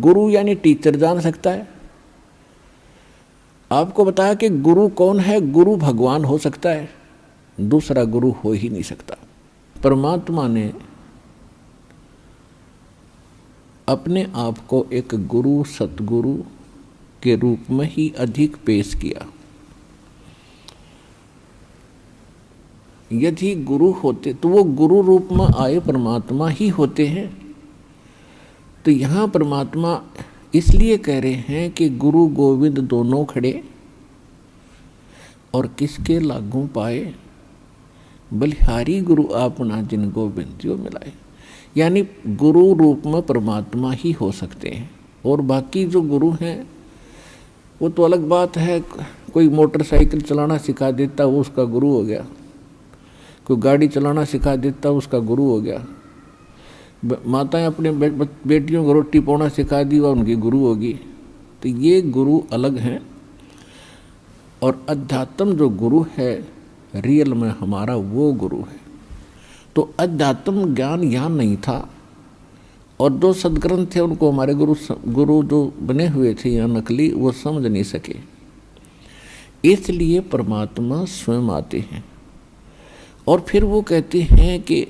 गुरु यानी टीचर जान सकता है। आपको बताया कि गुरु कौन है, गुरु भगवान हो सकता है, दूसरा गुरु हो ही नहीं सकता। परमात्मा ने अपने आप को एक गुरु सतगुरु के रूप में ही अधिक पेश किया। यदि गुरु होते तो वो गुरु रूप में आए परमात्मा ही होते हैं। तो यहाँ परमात्मा इसलिए कह रहे हैं कि गुरु गोविंद दोनों खड़े और किसके लागू पाए, बलिहारी गुरु आपना जिन गोविंद जो मिलाए। यानी गुरु रूप में परमात्मा ही हो सकते हैं, और बाकी जो गुरु हैं वो तो अलग बात है। कोई मोटरसाइकिल चलाना सिखा देता वो उसका गुरु हो गया, कोई गाड़ी चलाना सिखा देता उसका गुरु हो गया, माताएं अपने बेटियों को रोटी पकाना सिखा दी वह उनकी गुरु होगी। तो ये गुरु अलग हैं, और अध्यात्म जो गुरु है रियल में हमारा वो गुरु है। तो अध्यात्म ज्ञान यहाँ नहीं था, और जो सदग्रंथ थे उनको हमारे गुरु जो बने हुए थे यहाँ नकली, वो समझ नहीं सके। इसलिए परमात्मा स्वयं आते हैं और फिर वो कहते हैं कि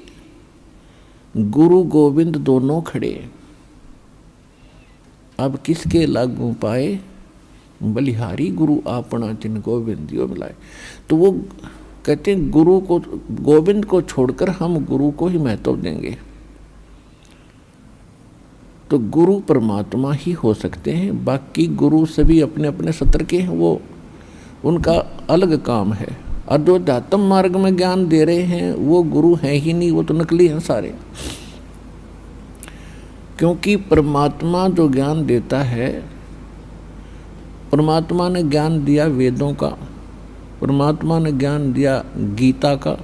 गुरु गोविंद दोनों खड़े, अब किसके लागू पाए, बलिहारी गुरु आपना जिन गोविंद यो मिलाए। तो वो कहते हैं गुरु को, गोविंद को छोड़कर हम गुरु को ही महत्व देंगे। तो गुरु परमात्मा ही हो सकते हैं, बाकी गुरु सभी अपने अपने सत्र के हैं, वो उनका अलग काम है। और जो अध्यात्म मार्ग में ज्ञान दे रहे हैं वो गुरु हैं ही नहीं, वो तो नकली हैं सारे। क्योंकि परमात्मा जो ज्ञान देता है, परमात्मा ने ज्ञान दिया वेदों का, परमात्मा ने ज्ञान दिया गीता का,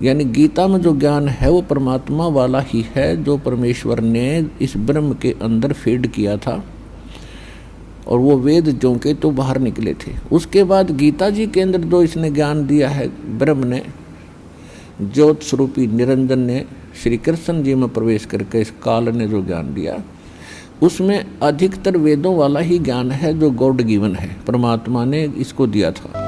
यानी गीता में जो ज्ञान है वो परमात्मा वाला ही है, जो परमेश्वर ने इस ब्रह्म के अंदर फीड किया था, और वो वेद जो के तो बाहर निकले थे। उसके बाद गीता जी के अंदर जो इसने ज्ञान दिया है ब्रह्म ने, ज्योत स्वरूपी निरंजन ने, श्री कृष्ण जी में प्रवेश करके इस काल ने जो ज्ञान दिया, उसमें अधिकतर वेदों वाला ही ज्ञान है जो गॉड गिवन है, परमात्मा ने इसको दिया था।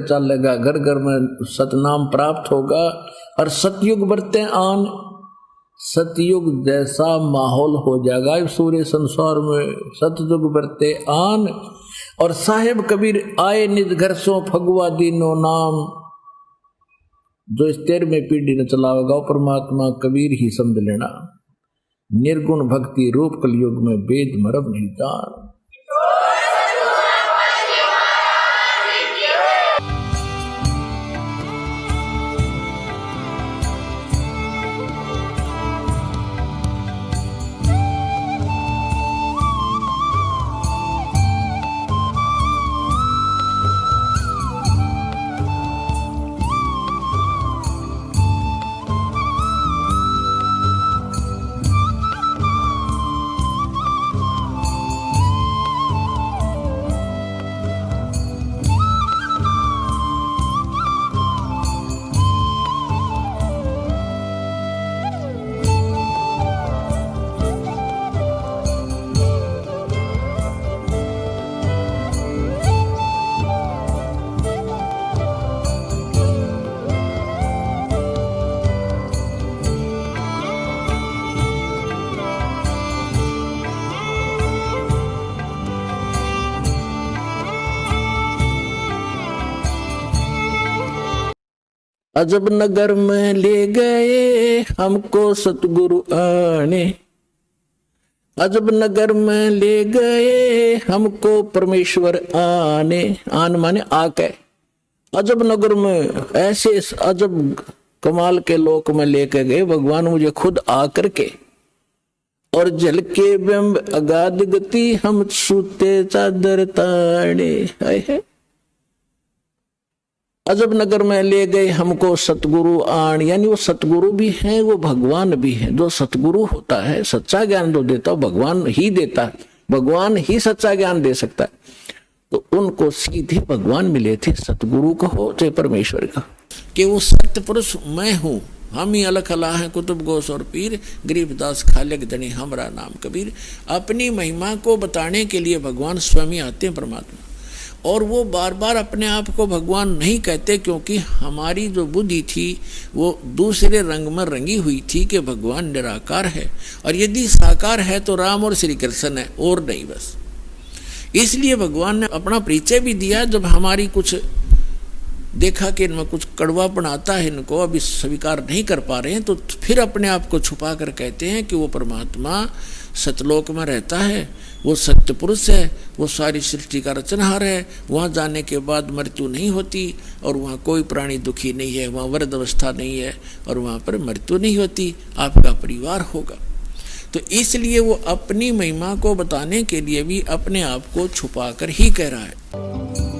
चलेगा, घर घर में सतनाम प्राप्त होगा, और सतयुग बरते आन, सतयुग जैसा माहौल हो जाएगा इस सूर्य संसार में। सतयुग बरते आन, और साहेब कबीर आए निज घर सो फगुआ दीनो नाम। जो इस 13वीं पीढ़ी ने चलाएगा परमात्मा कबीर ही समझ लेना। निर्गुण भक्ति रूप कलयुग में वेद मरब नहीं जान। अजब नगर में ले गए हमको सतगुरु आने, अजब नगर में ले गए हमको परमेश्वर आने। आन माने आके, अजब नगर में ऐसे अजब कमाल के लोक में लेकर गए भगवान मुझे खुद आकर के। और जल के बिंब अगाध गति हम सूते चादर ताड़े। है अजब नगर में ले गए हमको सतगुरु आन, यानी वो सतगुरु भी हैं, वो भगवान भी हैं। जो सतगुरु होता है, सच्चा ज्ञान जो देता है भगवान ही देता है, भगवान ही सच्चा ज्ञान दे सकता है। तो उनको सीधे भगवान मिले थे, सतगुरु कहो चाहे परमेश्वर का, कि वो सत्य पुरुष मैं हूं, हम ही अलख अला है कुतुब गोस और पीर, गरीबदास खालिक धनी हमरा नाम कबीर। अपनी महिमा को बताने के लिए भगवान स्वयं आते हैं परमात्मा, और वो बार बार अपने आप को भगवान नहीं कहते, क्योंकि हमारी जो बुद्धि थी वो दूसरे रंग में रंगी हुई थी कि भगवान निराकार है, और यदि साकार है तो राम और श्री कृष्ण है, और नहीं बस। इसलिए भगवान ने अपना परिचय भी दिया। जब हमारी कुछ देखा कि इनमें कुछ कड़वापन आता है, इनको अभी स्वीकार नहीं कर पा रहे हैं, तो फिर अपने आप को छुपा कर कहते हैं कि वो परमात्मा सतलोक में रहता है, वो सत्य पुरुष है, वो सारी सृष्टि का रचनहार है। वहाँ जाने के बाद मृत्यु नहीं होती, और वहाँ कोई प्राणी दुखी नहीं है, वहाँ वृद्ध अवस्था नहीं है, और वहाँ पर मृत्यु नहीं होती, आपका परिवार होगा। तो इसलिए वो अपनी महिमा को बताने के लिए भी अपने आप को छुपा कर ही कह रहा है।